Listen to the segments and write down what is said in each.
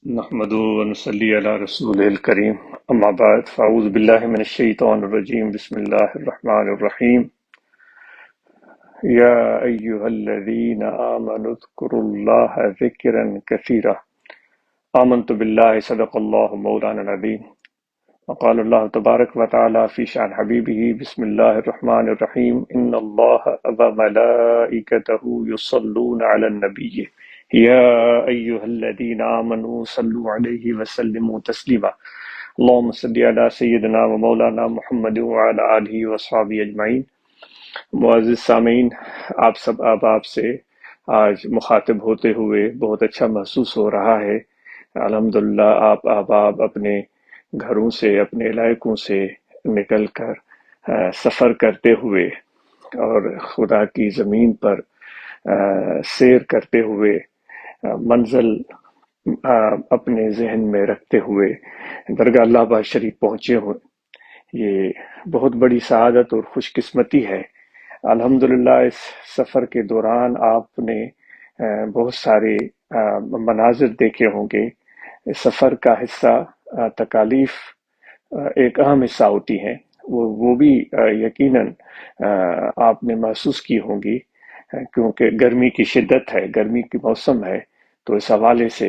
نحمده ونصلي على رسوله الكريم اما بعد فاعوذ بالله من الشيطان الرجيم بسم الله الرحمن الرحيم يا أيها الذين آمنوا اذكروا الله ذكرا كثيرا آمنت بالله صدق الله مولانا العظيم وقال الله تبارك وتعالى في شأن حبيبه بسم الله الرحمن الرحيم إن الله وملائكته يصلون على النبي يا أيها الذين آمنوا صلوا عليه وسلموا تسليما اللهم صل على سيدنا ومولانا محمد وعلى آله وصحبه أجمعين۔ معزز سامعین، آپ سب احباب سے آج مخاطب ہوتے ہوئے بہت اچھا محسوس ہو رہا ہے۔ الحمدللہ آپ احباب اپنے گھروں سے، اپنے علاقوں سے نکل کر سفر کرتے ہوئے اور خدا کی زمین پر سیر کرتے ہوئے منزل اپنے ذہن میں رکھتے ہوئے درگاہ اللہ با شریف پہنچے ہوں، یہ بہت بڑی سعادت اور خوش قسمتی ہے۔ الحمدللہ اس سفر کے دوران آپ نے بہت سارے مناظر دیکھے ہوں گے۔ اس سفر کا حصہ تکالیف ایک اہم حصہ ہوتی ہیں، وہ بھی یقیناً آپ نے محسوس کی ہوں گی، کیونکہ گرمی کی شدت ہے، گرمی کی موسم ہے، تو اس حوالے سے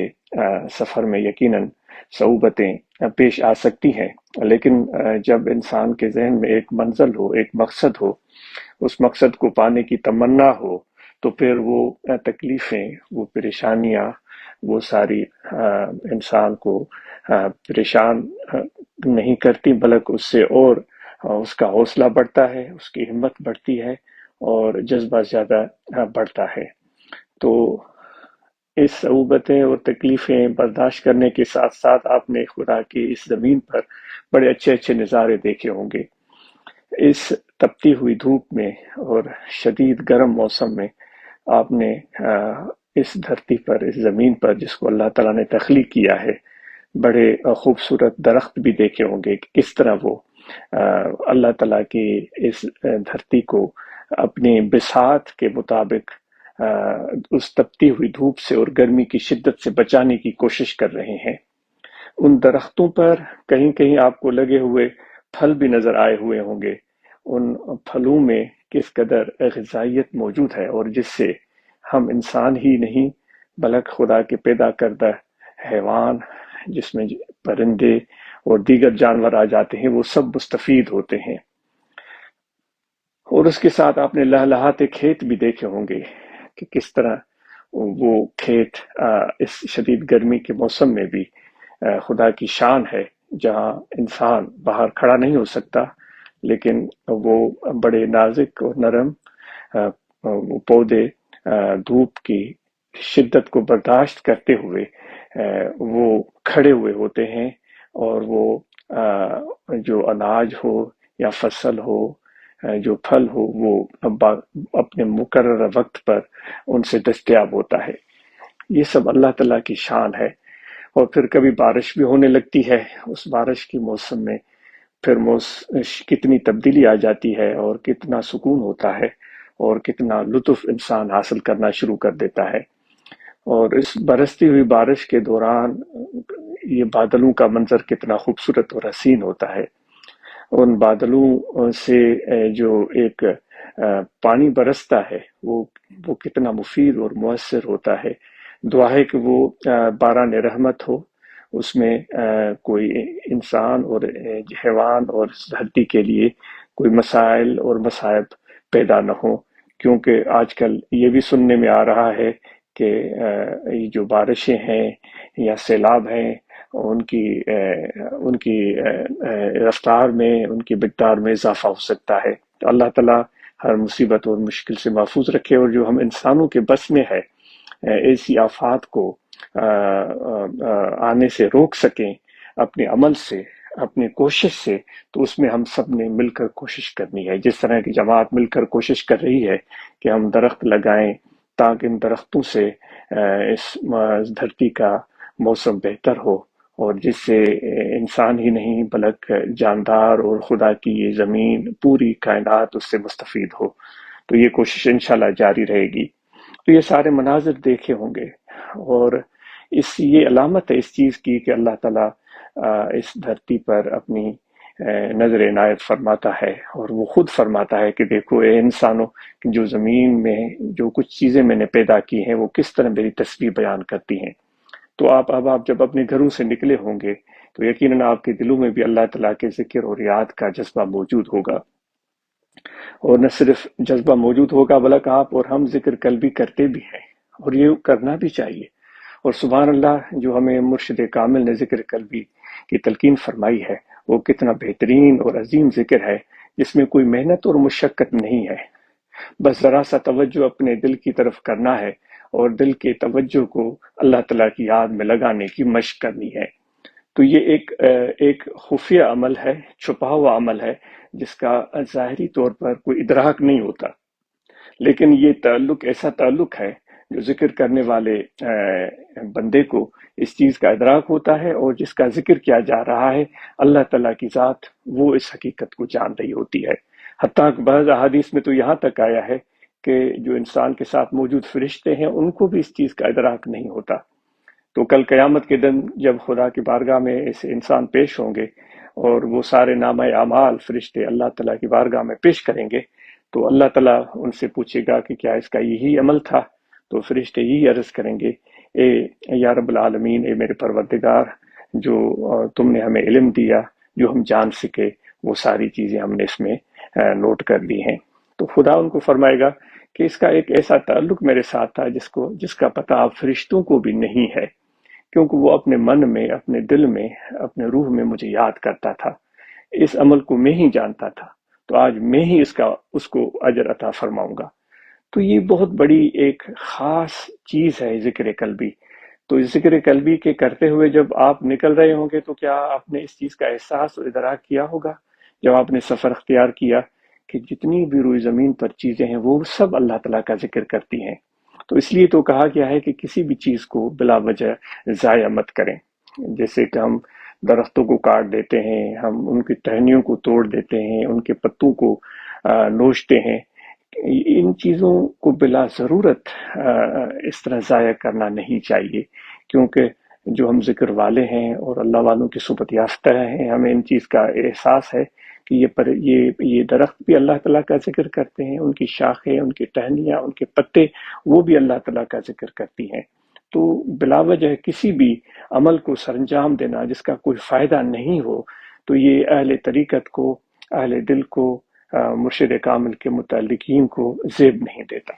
سفر میں یقیناً صعوبتیں پیش آ سکتی ہیں۔ لیکن جب انسان کے ذہن میں ایک منزل ہو، ایک مقصد ہو، اس مقصد کو پانے کی تمنا ہو، تو پھر وہ تکلیفیں، وہ پریشانیاں، وہ ساری انسان کو پریشان نہیں کرتی، بلکہ اس سے اور اس کا حوصلہ بڑھتا ہے، اس کی ہمت بڑھتی ہے اور جذبہ زیادہ بڑھتا ہے۔ تو اس صعوبتیں اور تکلیفیں برداشت کرنے کے ساتھ ساتھ آپ نے خدا کی اس زمین پر بڑے اچھے اچھے نظارے دیکھے ہوں گے۔ اس تپتی ہوئی دھوپ میں اور شدید گرم موسم میں آپ نے اس دھرتی پر، اس زمین پر جس کو اللہ تعالیٰ نے تخلیق کیا ہے، بڑے خوبصورت درخت بھی دیکھے ہوں گے کہ کس طرح وہ اللہ تعالیٰ کی اس دھرتی کو اپنی بساط کے مطابق اس تپتی ہوئی دھوپ سے اور گرمی کی شدت سے بچانے کی کوشش کر رہے ہیں۔ ان درختوں پر کہیں کہیں آپ کو لگے ہوئے پھل بھی نظر آئے ہوئے ہوں گے۔ ان پھلوں میں کس قدر غذائیت موجود ہے، اور جس سے ہم انسان ہی نہیں بلکہ خدا کے پیدا کردہ حیوان، جس میں پرندے اور دیگر جانور آ جاتے ہیں، وہ سب مستفید ہوتے ہیں۔ اور اس کے ساتھ آپ نے لہلہاتے کھیت بھی دیکھے ہوں گے کہ کس طرح وہ کھیت اس شدید گرمی کے موسم میں بھی خدا کی شان ہے، جہاں انسان باہر کھڑا نہیں ہو سکتا، لیکن وہ بڑے نازک اور نرم وہ پودے دھوپ کی شدت کو برداشت کرتے ہوئے وہ کھڑے ہوئے ہوتے ہیں، اور وہ جو اناج ہو یا فصل ہو، جو پھل ہو، وہ اپنے مقررہ وقت پر ان سے دستیاب ہوتا ہے۔ یہ سب اللہ تعالیٰ کی شان ہے۔ اور پھر کبھی بارش بھی ہونے لگتی ہے، اس بارش کی موسم میں پھر کتنی تبدیلی آ جاتی ہے، اور کتنا سکون ہوتا ہے، اور کتنا لطف انسان حاصل کرنا شروع کر دیتا ہے۔ اور اس برستی ہوئی بارش کے دوران یہ بادلوں کا منظر کتنا خوبصورت اور حسین ہوتا ہے۔ ان بادلوں سے جو ایک پانی برستا ہے، وہ کتنا مفید اور مؤثر ہوتا ہے۔ دعا ہے کہ وہ باران رحمت ہو، اس میں کوئی انسان اور حیوان اور دھرتی کے لیے کوئی مسائل اور مصائب پیدا نہ ہو، کیونکہ آج کل یہ بھی سننے میں آ رہا ہے کہ یہ جو بارشیں ہیں یا سیلاب ہیں، ان کی رفتار میں، ان کی مقدار میں اضافہ ہو سکتا ہے۔ تو اللہ تعالیٰ ہر مصیبت اور مشکل سے محفوظ رکھے، اور جو ہم انسانوں کے بس میں ہے ایسی آفات کو آنے سے روک سکیں اپنے عمل سے، اپنی کوشش سے، تو اس میں ہم سب نے مل کر کوشش کرنی ہے۔ جس طرح کی جماعت مل کر کوشش کر رہی ہے کہ ہم درخت لگائیں تاکہ ان درختوں سے اس دھرتی کا موسم بہتر ہو، اور جس سے انسان ہی نہیں بلکہ جاندار اور خدا کی یہ زمین، پوری کائنات اس سے مستفید ہو، تو یہ کوشش انشاءاللہ جاری رہے گی۔ تو یہ سارے مناظر دیکھے ہوں گے، اور یہ علامت ہے اس چیز کی کہ اللہ تعالیٰ اس دھرتی پر اپنی نظر عنایت فرماتا ہے، اور وہ خود فرماتا ہے کہ دیکھو اے انسانوں، جو زمین میں جو کچھ چیزیں میں نے پیدا کی ہیں وہ کس طرح میری تصویر بیان کرتی ہیں۔ تو آپ جب اپنے گھروں سے نکلے ہوں گے تو یقیناً آپ کے دلوں میں بھی اللہ تعالیٰ کے ذکر اور یاد کا جذبہ موجود ہوگا، اور نہ صرف جذبہ موجود ہوگا بلکہ آپ اور ہم ذکر قلبی کرتے بھی ہیں، اور یہ کرنا بھی چاہیے۔ اور سبحان اللہ، جو ہمیں مرشد کامل نے ذکر قلبی کی تلقین فرمائی ہے وہ کتنا بہترین اور عظیم ذکر ہے، جس میں کوئی محنت اور مشقت نہیں ہے، بس ذرا سا توجہ اپنے دل کی طرف کرنا ہے اور دل کے توجہ کو اللہ تعالیٰ کی یاد میں لگانے کی مشق کرنی ہے۔ تو یہ ایک خفیہ عمل ہے، چھپا ہوا عمل ہے، جس کا ظاہری طور پر کوئی ادراک نہیں ہوتا، لیکن یہ تعلق ایسا تعلق ہے جو ذکر کرنے والے بندے کو اس چیز کا ادراک ہوتا ہے، اور جس کا ذکر کیا جا رہا ہے اللہ تعالیٰ کی ذات وہ اس حقیقت کو جان رہی ہوتی ہے۔ حتیٰ کہ بعض احادیث میں تو یہاں تک آیا ہے کہ جو انسان کے ساتھ موجود فرشتے ہیں ان کو بھی اس چیز کا ادراک نہیں ہوتا۔ تو کل قیامت کے دن جب خدا کی بارگاہ میں ایسے انسان پیش ہوں گے اور وہ سارے نامہ اعمال فرشتے اللہ تعالیٰ کی بارگاہ میں پیش کریں گے، تو اللہ تعالیٰ ان سے پوچھے گا کہ کیا اس کا یہی عمل تھا؟ تو فرشتے یہی عرض کریں گے، اے یا رب العالمین، اے میرے پروردگار، جو تم نے ہمیں علم دیا جو ہم جان سکے وہ ساری چیزیں ہم نے اس میں نوٹ کر لی ہیں۔ تو خدا ان کو فرمائے گا کہ اس کا ایک ایسا تعلق میرے ساتھ تھا جس کا پتہ آپ فرشتوں کو بھی نہیں ہے، کیونکہ وہ اپنے من میں، اپنے دل میں، اپنے روح میں مجھے یاد کرتا تھا، اس عمل کو میں ہی جانتا تھا، تو آج میں ہی اس کو اجر عطا فرماؤں گا۔ تو یہ بہت بڑی ایک خاص چیز ہے ذکر قلبی۔ تو اس ذکر قلبی کے کرتے ہوئے جب آپ نکل رہے ہوں گے تو کیا آپ نے اس چیز کا احساس اور ادراک کیا ہوگا، جب آپ نے سفر اختیار کیا، کہ جتنی بھی روئی زمین پر چیزیں ہیں وہ سب اللہ تعالیٰ کا ذکر کرتی ہیں۔ تو اس لیے تو کہا گیا ہے کہ کسی بھی چیز کو بلا وجہ ضائع مت کریں۔ جیسے کہ ہم درختوں کو کاٹ دیتے ہیں، ہم ان کی ٹہنیوں کو توڑ دیتے ہیں، ان کے پتوں کو نوچتے ہیں، ان چیزوں کو بلا ضرورت اس طرح ضائع کرنا نہیں چاہیے، کیونکہ جو ہم ذکر والے ہیں اور اللہ والوں کی صحبت یافتہ ہیں، ہمیں ان چیز کا احساس ہے کہ یہ درخت بھی اللہ تعالیٰ کا ذکر کرتے ہیں، ان کی شاخیں، ان کی ٹہنیاں، ان کے پتے، وہ بھی اللہ تعالیٰ کا ذکر کرتی ہیں۔ تو بلا وجہ کسی بھی عمل کو سر انجام دینا جس کا کوئی فائدہ نہیں ہو، تو یہ اہل طریقت کو، اہل دل کو، مرشد کامل کے متعلقین کو زیب نہیں دیتا۔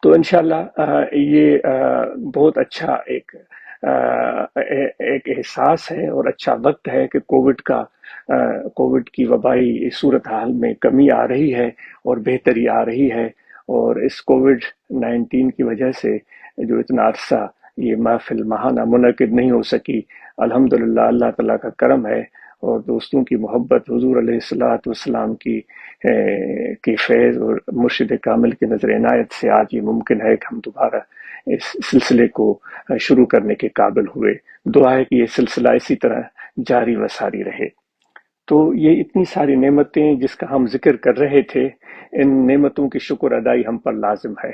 تو انشاءاللہ یہ بہت اچھا ایک احساس ہے اور اچھا وقت ہے کہ کووڈ کی وبائی صورتحال میں کمی آ رہی ہے اور بہتری آ رہی ہے، اور اس کووڈ-19 کی وجہ سے جو اتنا عرصہ یہ محفل ماہانہ منعقد نہیں ہو سکی، الحمدللہ اللہ تعالیٰ کا کرم ہے اور دوستوں کی محبت، حضور علیہ الصلوۃ والسلام کی فیض اور مرشد کامل کی نظر عنایت سے آج یہ ممکن ہے کہ ہم دوبارہ اس سلسلے کو شروع کرنے کے قابل ہوئے۔ دعا ہے کہ یہ سلسلہ اسی طرح جاری و ساری رہے۔ تو یہ اتنی ساری نعمتیں جس کا ہم ذکر کر رہے تھے، ان نعمتوں کی شکر ادائی ہم پر لازم ہے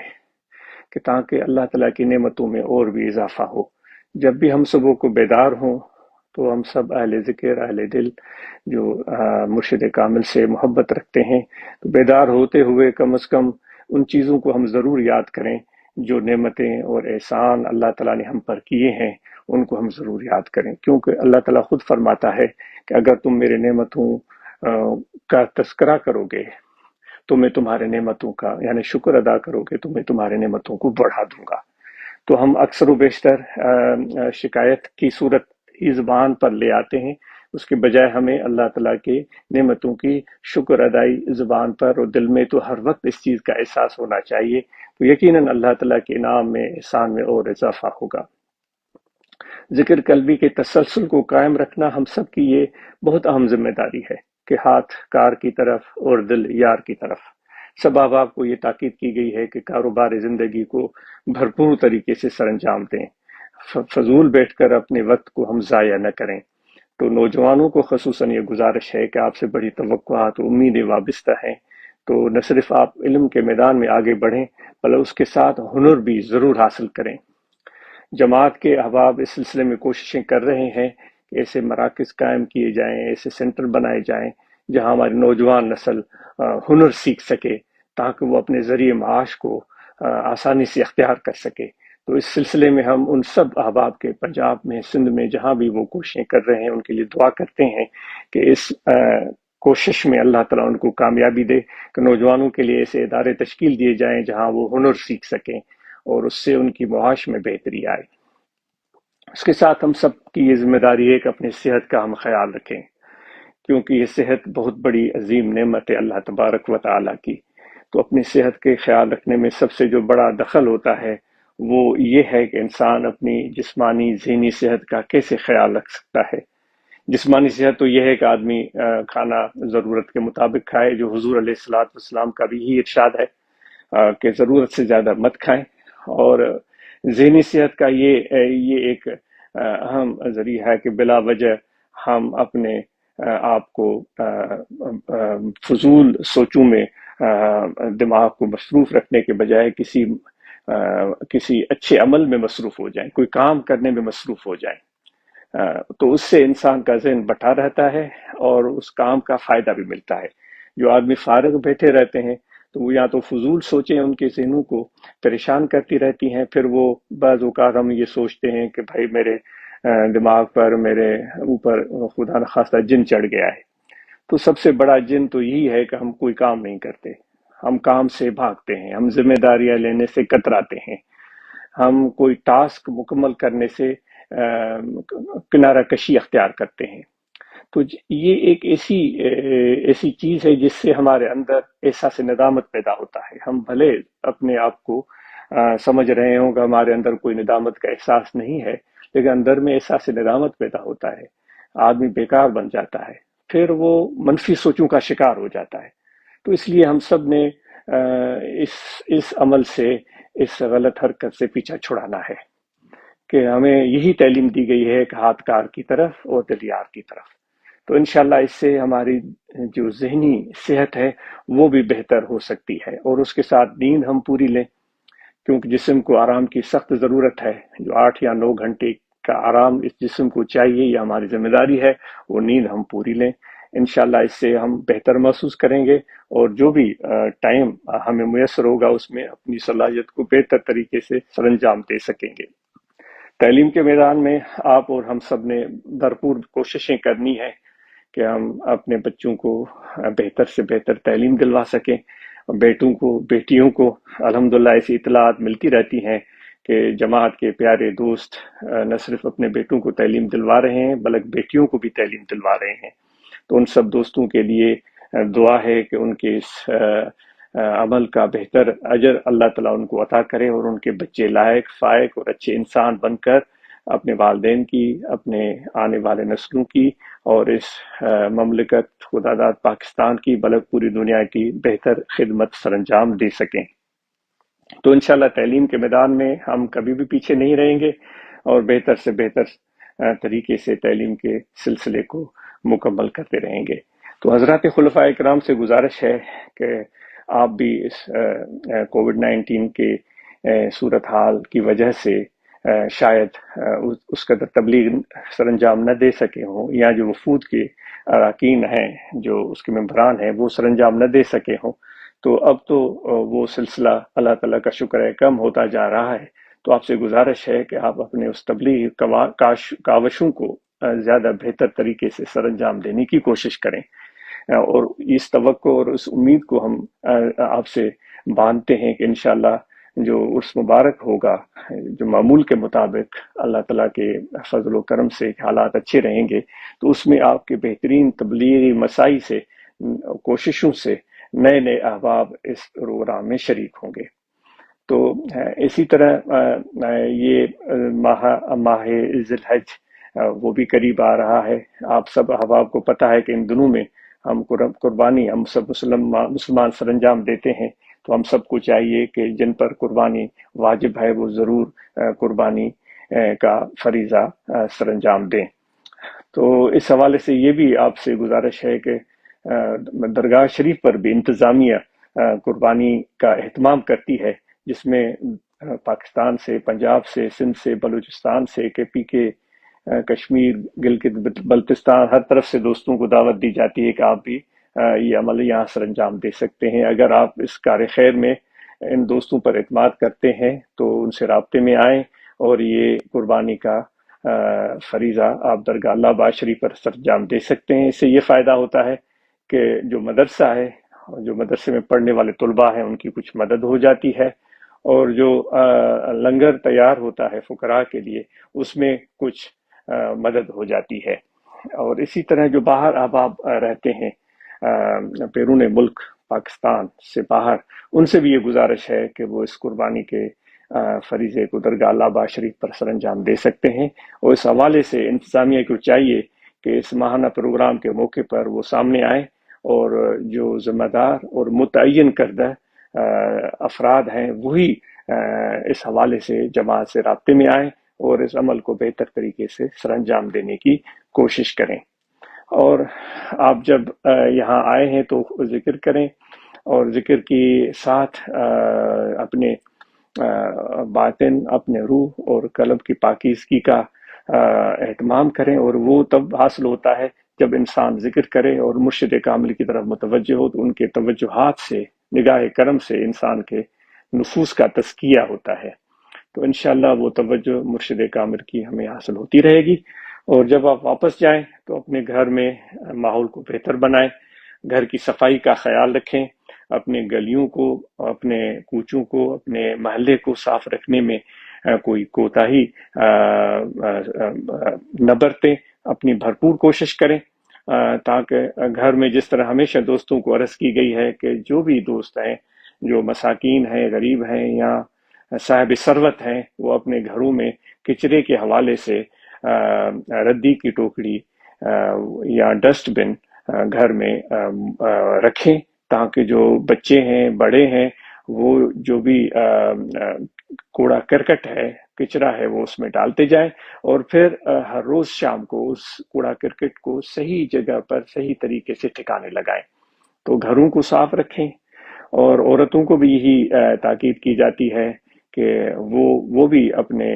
کہ تاکہ اللہ تعالیٰ کی نعمتوں میں اور بھی اضافہ ہو۔ جب بھی ہم سبوں کو بیدار ہوں تو ہم سب اہل ذکر، اہل دل جو مرشد کامل سے محبت رکھتے ہیں، تو بیدار ہوتے ہوئے کم از کم ان چیزوں کو ہم ضرور یاد کریں جو نعمتیں اور احسان اللہ تعالیٰ نے ہم پر کیے ہیں، ان کو ہم ضرور یاد کریں، کیونکہ اللہ تعالیٰ خود فرماتا ہے کہ اگر تم میرے نعمتوں کا تذکرہ کرو گے تو میں تمہارے نعمتوں کا یعنی شکر ادا کرو گے تو میں تمہارے نعمتوں کو بڑھا دوں گا۔ تو ہم اکثر و بیشتر شکایت کی صورت ہی زبان پر لے آتے ہیں، اس کے بجائے ہمیں اللہ تعالیٰ کے نعمتوں کی شکر ادائی زبان پر اور دل میں تو ہر وقت اس چیز کا احساس ہونا چاہیے، تو یقیناً اللہ تعالیٰ کے انعام میں، احسان میں اور اضافہ ہوگا۔ ذکر قلبی کے تسلسل کو قائم رکھنا ہم سب کی یہ بہت اہم ذمہ داری ہے کہ ہاتھ کار کی طرف اور دل یار کی طرف۔ سب احباب کو یہ تاکید کی گئی ہے کہ کاروبار زندگی کو بھرپور طریقے سے سر انجام دیں، فضول بیٹھ کر اپنے وقت کو ہم ضائع نہ کریں۔ تو نوجوانوں کو خصوصاً یہ گزارش ہے کہ آپ سے بڑی توقعات و امیدیں وابستہ ہیں، تو نہ صرف آپ علم کے میدان میں آگے بڑھیں بلکہ اس کے ساتھ ہنر بھی ضرور حاصل کریں۔ جماعت کے احباب اس سلسلے میں کوششیں کر رہے ہیں کہ ایسے مراکز قائم کیے جائیں، ایسے سینٹر بنائے جائیں جہاں ہماری نوجوان نسل ہنر سیکھ سکے تاکہ وہ اپنے ذریعے معاش کو آسانی سے اختیار کر سکے۔ تو اس سلسلے میں ہم ان سب احباب کے پنجاب میں، سندھ میں، جہاں بھی وہ کوششیں کر رہے ہیں ان کے لیے دعا کرتے ہیں کہ اس کوشش میں اللہ تعالیٰ ان کو کامیابی دے کہ نوجوانوں کے لیے ایسے ادارے تشکیل دیے جائیں جہاں وہ ہنر سیکھ سکیں اور اس سے ان کی معاش میں بہتری آئے۔ اس کے ساتھ ہم سب کی یہ ذمہ داری ہے کہ اپنی صحت کا ہم خیال رکھیں، کیونکہ یہ صحت بہت بڑی عظیم نعمت ہے اللہ تبارک و تعالیٰ کی۔ تو اپنی صحت کے خیال رکھنے میں سب سے جو بڑا دخل ہوتا ہے وہ یہ ہے کہ انسان اپنی جسمانی ذہنی صحت کا کیسے خیال رکھ سکتا ہے۔ جسمانی صحت تو یہ ہے کہ آدمی کھانا ضرورت کے مطابق کھائے، جو حضور علیہ الصلاۃ والسلام کا بھی یہی ارشاد ہے کہ ضرورت سے زیادہ مت کھائیں۔ اور ذہنی صحت کا یہ ایک اہم ذریعہ ہے کہ بلا وجہ ہم اپنے آپ کو فضول سوچوں میں دماغ کو مصروف رکھنے کے بجائے کسی اچھے عمل میں مصروف ہو جائیں، کوئی کام کرنے میں مصروف ہو جائیں، تو اس سے انسان کا ذہن بٹا رہتا ہے اور اس کام کا فائدہ بھی ملتا ہے۔ جو آدمی فارغ بیٹھے رہتے ہیں تو وہ یا تو فضول سوچیں ان کے ذہنوں کو پریشان کرتی رہتی ہیں، پھر وہ بعض اوقات ہم یہ سوچتے ہیں کہ بھائی میرے دماغ پر، میرے اوپر خدا نخواستہ جن چڑھ گیا ہے۔ تو سب سے بڑا جن تو یہی ہے کہ ہم کوئی کام نہیں کرتے، ہم کام سے بھاگتے ہیں، ہم ذمہ داریاں لینے سے کتراتے ہیں، ہم کوئی ٹاسک مکمل کرنے سے کنارہ کشی اختیار کرتے ہیں۔ تو یہ ایک ایسی چیز ہے جس سے ہمارے اندر احساس ندامت پیدا ہوتا ہے۔ ہم بھلے اپنے آپ کو سمجھ رہے ہوں کہ ہمارے اندر کوئی ندامت کا احساس نہیں ہے، لیکن اندر میں احساس ندامت پیدا ہوتا ہے، آدمی بیکار بن جاتا ہے، پھر وہ منفی سوچوں کا شکار ہو جاتا ہے۔ تو اس لیے ہم سب نے اس عمل سے، اس غلط حرکت سے پیچھا چھڑانا ہے کہ ہمیں یہی تعلیم دی گئی ہے کہ ہاتھ کار کی طرف اور دل یار کی طرف۔ تو انشاءاللہ اس سے ہماری جو ذہنی صحت ہے وہ بھی بہتر ہو سکتی ہے، اور اس کے ساتھ نیند ہم پوری لیں، کیونکہ جسم کو آرام کی سخت ضرورت ہے۔ جو 8 یا 9 گھنٹے کا آرام اس جسم کو چاہیے، یہ ہماری ذمہ داری ہے، وہ نیند ہم پوری لیں۔ انشاءاللہ اس سے ہم بہتر محسوس کریں گے اور جو بھی ٹائم ہمیں میسر ہوگا اس میں اپنی صلاحیت کو بہتر طریقے سے سر انجام دے سکیں گے۔ تعلیم کے میدان میں آپ اور ہم سب نے بھرپور کوششیں کرنی ہے کہ ہم اپنے بچوں کو بہتر سے بہتر تعلیم دلوا سکیں۔ بیٹوں کو، بیٹیوں کو الحمدللہ ایسی اطلاعات ملتی رہتی ہیں کہ جماعت کے پیارے دوست نہ صرف اپنے بیٹوں کو تعلیم دلوا رہے ہیں بلکہ بیٹیوں کو بھی تعلیم دلوا رہے ہیں۔ تو ان سب دوستوں کے لیے دعا ہے کہ ان کے اس عمل کا بہتر اجر اللہ تعالیٰ ان کو عطا کرے اور ان کے بچے لائق، فائق اور اچھے انسان بن کر اپنے والدین کی، اپنے آنے والے نسلوں کی اور اس مملکت خدا داد پاکستان کی بلکہ پوری دنیا کی بہتر خدمت سر انجام دے سکیں۔ تو انشاءاللہ تعلیم کے میدان میں ہم کبھی بھی پیچھے نہیں رہیں گے اور بہتر سے بہتر طریقے سے تعلیم کے سلسلے کو مکمل کرتے رہیں گے۔ تو حضرات خلفاء اکرام سے گزارش ہے کہ آپ بھی اس کووڈ-19 کے صورتحال کی وجہ سے شاید اس قدر تبلیغ سر انجام نہ دے سکے ہوں، یا جو وفود کے اراکین ہیں، جو اس کے ممبران ہیں، وہ سر انجام نہ دے سکے ہوں، تو اب تو وہ سلسلہ اللہ تعالیٰ کا شکر ہے کم ہوتا جا رہا ہے۔ تو آپ سے گزارش ہے کہ آپ اپنے اس تبلیغ کاوشوں کو زیادہ بہتر طریقے سے سر انجام دینے کی کوشش کریں، اور اس توقع اور اس امید کو ہم آپ سے باندھتے ہیں کہ انشاءاللہ جو عرس مبارک ہوگا، جو معمول کے مطابق اللہ تعالیٰ کے فضل و کرم سے حالات اچھے رہیں گے، تو اس میں آپ کے بہترین تبلیغی مساعی سے، کوششوں سے نئے نئے احباب اس پروگرام میں شریک ہوں گے۔ تو اسی طرح یہ ماہ ذی الحج وہ بھی قریب آ رہا ہے۔ آپ سب احباب کو پتہ ہے کہ ان دنوں میں ہم قربانی ہم سب مسلمان سر انجام دیتے ہیں، تو ہم سب کو چاہیے کہ جن پر قربانی واجب ہے وہ ضرور قربانی کا فریضہ سر انجام دیں۔ تو اس حوالے سے یہ بھی آپ سے گزارش ہے کہ درگاہ شریف پر بھی انتظامیہ قربانی کا اہتمام کرتی ہے، جس میں پاکستان سے، پنجاب سے، سندھ سے، بلوچستان سے، KPK، کشمیر، گلگت بلتستان، ہر طرف سے دوستوں کو دعوت دی جاتی ہے کہ آپ بھی یہ عمل یہاں سر انجام دے سکتے ہیں۔ اگر آپ اس کار خیر میں ان دوستوں پر اعتماد کرتے ہیں تو ان سے رابطے میں آئیں اور یہ قربانی کا فریضہ آپ درگاہ اللہ آباد شریف پر سر انجام دے سکتے ہیں۔ اس سے یہ فائدہ ہوتا ہے کہ جو مدرسہ ہے، جو مدرسے میں پڑھنے والے طلباء ہیں، ان کی کچھ مدد ہو جاتی ہے، اور جو لنگر تیار ہوتا ہے فقراء کے لیے، اس میں کچھ مدد ہو جاتی ہے۔ اور اسی طرح جو باہر احباب رہتے ہیں بیرون ملک، پاکستان سے باہر، ان سے بھی یہ گزارش ہے کہ وہ اس قربانی کے فریضے کو درگاہ اللہ آباد شریف پر سر انجام دے سکتے ہیں۔ اور اس حوالے سے انتظامیہ کو چاہیے کہ اس ماہانہ پروگرام کے موقع پر وہ سامنے آئیں اور جو ذمہ دار اور متعین کردہ افراد ہیں وہی اس حوالے سے جماعت سے رابطے میں آئیں اور اس عمل کو بہتر طریقے سے سر انجام دینے کی کوشش کریں۔ اور آپ جب یہاں آئے ہیں تو ذکر کریں، اور ذکر کے ساتھ اپنے باطن، اپنے روح اور قلب کی پاکیزگی کا اہتمام کریں، اور وہ تب حاصل ہوتا ہے جب انسان ذکر کرے اور مرشد کامل کی طرف متوجہ ہو، تو ان کے توجہات سے، نگاہ کرم سے انسان کے نفوس کا تزکیہ ہوتا ہے۔ تو انشاءاللہ وہ توجہ مرشد کامل کی ہمیں حاصل ہوتی رہے گی۔ اور جب آپ واپس جائیں تو اپنے گھر میں ماحول کو بہتر بنائیں، گھر کی صفائی کا خیال رکھیں، اپنے گلیوں کو، اپنے کوچوں کو، اپنے محلے کو صاف رکھنے میں کوئی کوتاہی نہ برتیں، اپنی بھرپور کوشش کریں، تاکہ گھر میں، جس طرح ہمیشہ دوستوں کو عرض کی گئی ہے کہ جو بھی دوست ہیں جو مساکین ہیں، غریب ہیں یا صاحب ثروت ہیں، وہ اپنے گھروں میں کچرے کے حوالے سے ردی کی ٹوکری یا ڈسٹ بن گھر میں رکھیں، تاکہ جو بچے ہیں، بڑے ہیں، وہ جو بھی کوڑا کرکٹ ہے، کچرا ہے، وہ اس میں ڈالتے جائیں، اور پھر ہر روز شام کو اس کوڑا کرکٹ کو صحیح جگہ پر صحیح طریقے سے ٹھکانے لگائیں۔ تو گھروں کو صاف رکھیں، اور عورتوں کو بھی یہی تاکید کی جاتی ہے کہ وہ بھی اپنے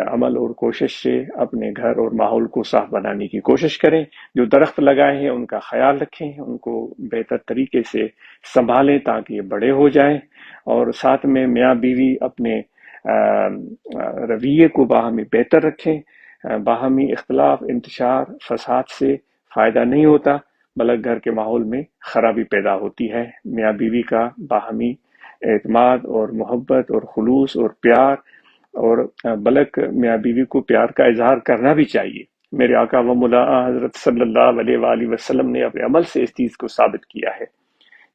عمل اور کوشش سے اپنے گھر اور ماحول کو صاف بنانے کی کوشش کریں۔ جو درخت لگائے ہیں ان کا خیال رکھیں، ان کو بہتر طریقے سے سنبھالیں تاکہ یہ بڑے ہو جائیں، اور ساتھ میں میاں بیوی اپنے رویے کو باہمی بہتر رکھیں۔ باہمی اختلاف، انتشار، فساد سے فائدہ نہیں ہوتا، بلکہ گھر کے ماحول میں خرابی پیدا ہوتی ہے۔ میاں بیوی کا باہمی اعتماد اور محبت اور خلوص اور پیار، اور بلکہ میاں بیوی کو پیار کا اظہار کرنا بھی چاہیے۔ میرے آقا و مولا حضرت صلی اللہ علیہ وآلہ وسلم نے اپنے عمل سے اس چیز کو ثابت کیا ہے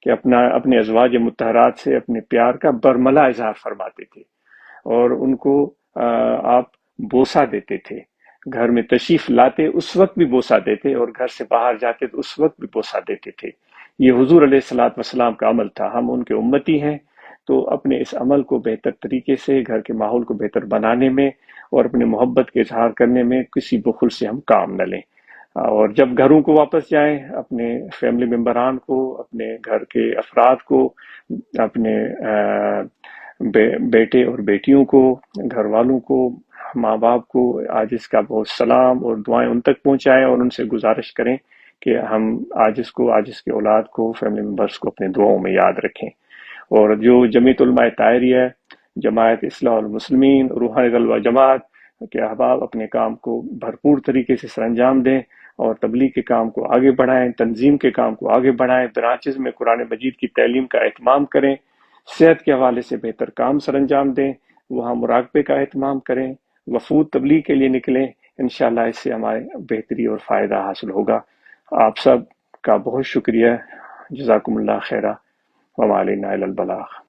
کہ اپنے ازواج مطہرات سے اپنے پیار کا برملا اظہار فرماتے تھے، اور ان کو آپ بوسہ دیتے تھے، گھر میں تشریف لاتے اس وقت بھی بوسہ دیتے، اور گھر سے باہر جاتے تو اس وقت بھی بوسہ دیتے تھے۔ یہ حضور علیہ الصلوۃ والسلام کا عمل تھا، ہم ان کے امتی ہیں، تو اپنے اس عمل کو بہتر طریقے سے گھر کے ماحول کو بہتر بنانے میں اور اپنے محبت کے اظہار کرنے میں کسی بخل سے ہم کام نہ لیں۔ اور جب گھروں کو واپس جائیں، اپنے فیملی ممبران کو، اپنے گھر کے افراد کو، اپنے بیٹے اور بیٹیوں کو، گھر والوں کو، ماں باپ کو عاجز کا بہت سلام اور دعائیں ان تک پہنچائیں، اور ان سے گزارش کریں کہ ہم عاجز کے اولاد کو، فیملی ممبرس کو اپنے دعاؤں میں یاد رکھیں۔ اور جو جمعیت علماء طاہریہ، جماعت اصلاح المسلمین، روحانی غلبہ جماعت کے احباب اپنے کام کو بھرپور طریقے سے سر انجام دیں، اور تبلیغ کے کام کو آگے بڑھائیں، تنظیم کے کام کو آگے بڑھائیں، برانچز میں قرآن مجید کی تعلیم کا اہتمام کریں، صحت کے حوالے سے بہتر کام سر انجام دیں، وہاں مراقبے کا اہتمام کریں، وفود تبلیغ کے لیے نکلیں۔ انشاءاللہ اس سے ہمارے بہتری اور فائدہ حاصل ہوگا۔ آپ سب کا بہت شکریہ، جزاکم اللہ خیرہ، وما علینا الا البلاغ۔